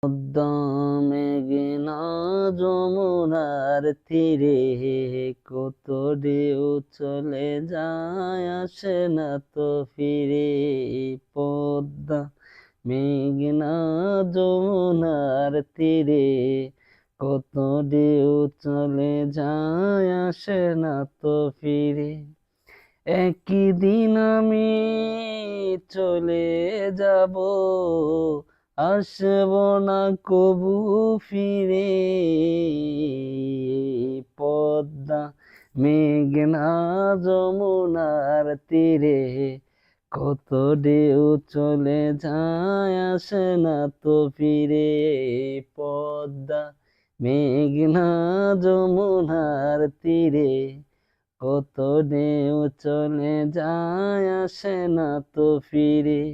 পদ্মা মেঘনা যমুনার তীরে কত ঢেউ চলে যায় আসে না তো ফিরে। পদ্মা মেঘনা যমুনার তীরে কত ঢেউ চলে যায় আসে না তো ফিরে। একদিন আমি চলে যাব, আসব না কবু ফিরে। পদ্মা মেঘনা যমুনার তীরে কত ঢেউ চলে যায় আসে না তো ফিরে। পদ্মা মেঘনা যমুনার তীরে কত ঢেউ চলে যায় আসে না তো ফিরে।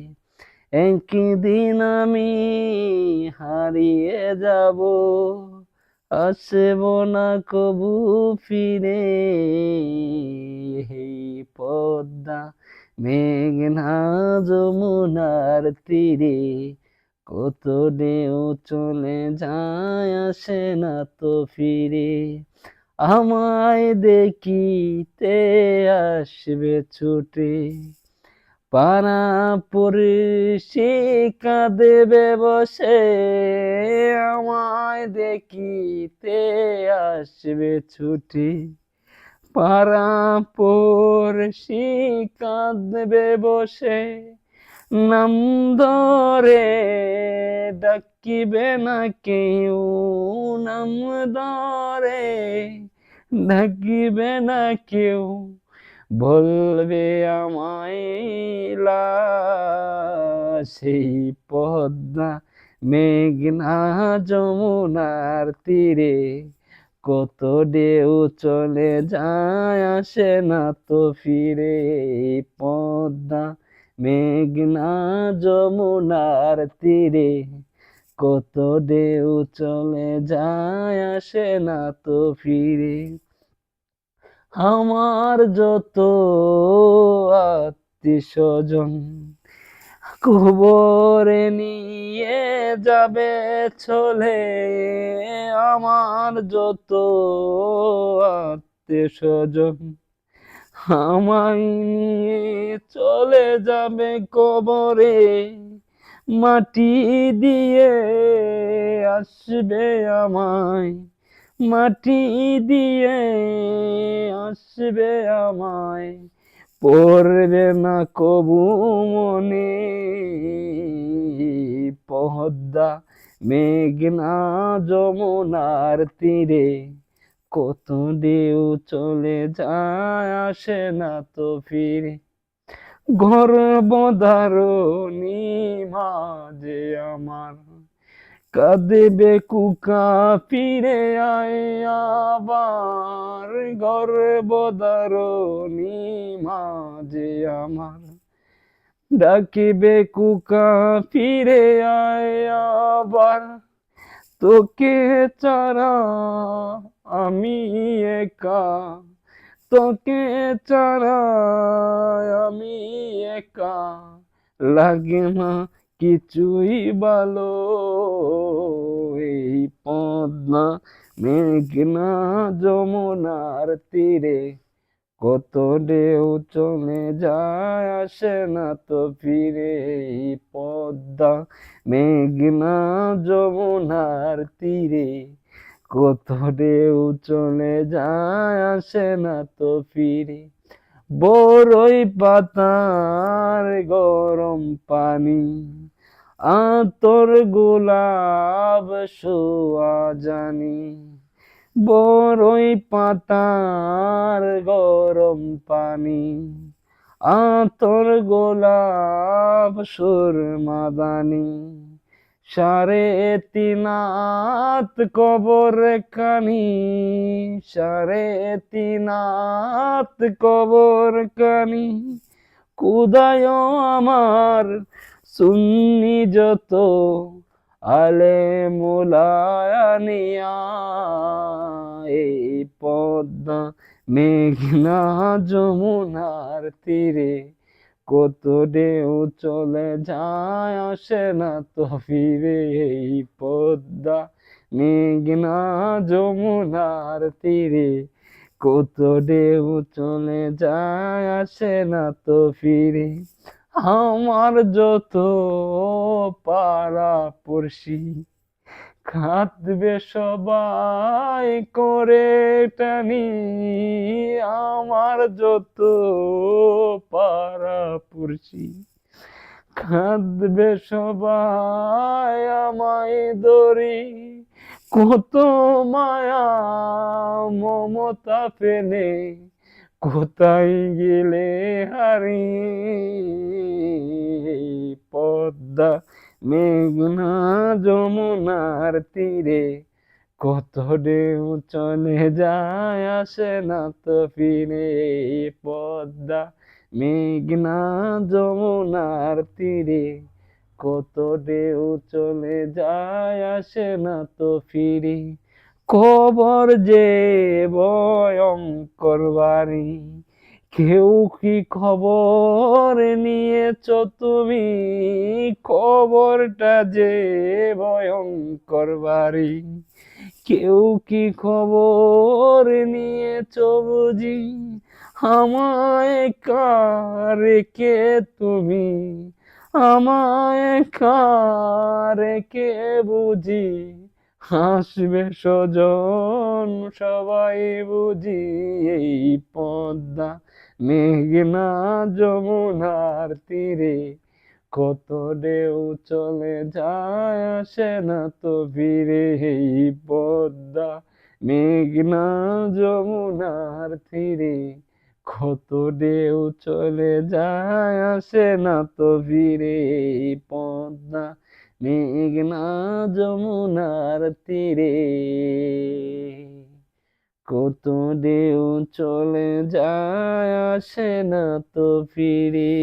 একদিন আমি হারিয়ে যাব, আসব না কবু ফিরে। পদ্মা মেঘনা যমুনার তীরে কত ঢেউ চলে যায় আসে না তো ফিরে। আমায় দেখিতে আসবে ছুটে, পাড়া পড়শি কাঁদেবে বসে। আমায় দেখিতে আসবে ছুটে, পাড়া পড়শি কাঁদবে বসে। নাম ধরে ডাকিবে না কেউ, নাম ধরে ডাকিবে না কেউ, বলবে আমায় সেই পদ্মা মেঘনা যমুনার তীরে কত ঢেউ চলে যায় আসে না তো ফিরে। পদ্মা মেঘনা যমুনার তীরে কত ঢেউ চলে যায় আসে না তো ফিরে। আমার যত আত্মীয়স্বজন কবরে নিয়ে যাবে চলে। আমার যত আত্মীয়স্বজন আমায় নিয়ে চলে যাবে কবরে। মাটি দিয়ে আসবে আমায়, মাটি দিয়ে আসবে আমায়, পড়বে না কবু মনে। পদ্মা মেঘনা যমুনার তীরে কত ঢেউ চলে যায় আসে না তো ফিরে। গর্ভধারিণী মাঝে আমার কাঁদেবে কুকা ফিরে আয় আবার। গর্ভধারিণী মাঝে আমার ডাকিবে কুকা ফিরে আয় আবার। তোকে ছাড়া আমি একা, তোকে ছাড়া আমি একা, লাগে না কিছুই ভালো। এই পদ্মা মেঘনা যমুনার তীরে কত ঢেউ চলে যায় আসে না তো ফিরে। পদ্মা মেঘনা যমুনার তীরে কত ঢেউ চলে যায় আসে না তো ফিরে। বড়ই পাতার গরম পানি, আতর গোলাপ সোয়া জানি। বড়ই পাতার গরম পানি, আতর গোলাপ সুরমাদানি। সাড়ে তিন হাত কবর কানি, সাড়ে তিন হাত কবর কানি। খুদায় আমার সুন্নি যত আলে মোলায়ানিয়া। এই পদ্মা মেঘনা যমুনার তীরে কত ঢেউ চলে যায় আসে না তো ফিরে, এই পদ্মা মেঘনা যমুনার তীরে, কত ঢেউ চলে যায় আসে না তো ফিরে। আমার যত পাড়া পড়শি কাঁদবে সবাই করে টানি, আমার যত পাড়া পড়শি কাঁদবে সবাই আমায় ধরি, কত মায়া মমতা ফেলে কোথায় গেলে হারিয়ে, পদ্মা মেঘনা যমুনার তীরে, কত ঢেউ চলে যায় আসে না তো ফিরে, পদ্মা মেঘনা যমুনার তীরে, কত ঢেউ চলে যায় আসে না তো ফিরে। খবর যে ভয়ঙ্কর বাড়ি, কেউ কি খবর নিয়েছো তুমি, খবরটা যে ভয়ঙ্কর বাড়ি, কেউ কি খবর নিয়েছো বুঝি, আমায় একা রেখে তুমি, আমায় একা রেখে বুঝি হাসবে স্বজন সবাই বুঝি, এই পদ্মা মেঘনা যমুনার তীরে, কত ঢেউ চলে যায় আসে না তো ফিরে, এই পদ্মা মেঘনা যমুনার তীরে, কত ঢেউ চলে যায় আসে না তো ফিরে, এই পদ্মা মেঘনা যমুনার তীরে, কত ঢেউ চলে যায় আসে না তো ফিরে।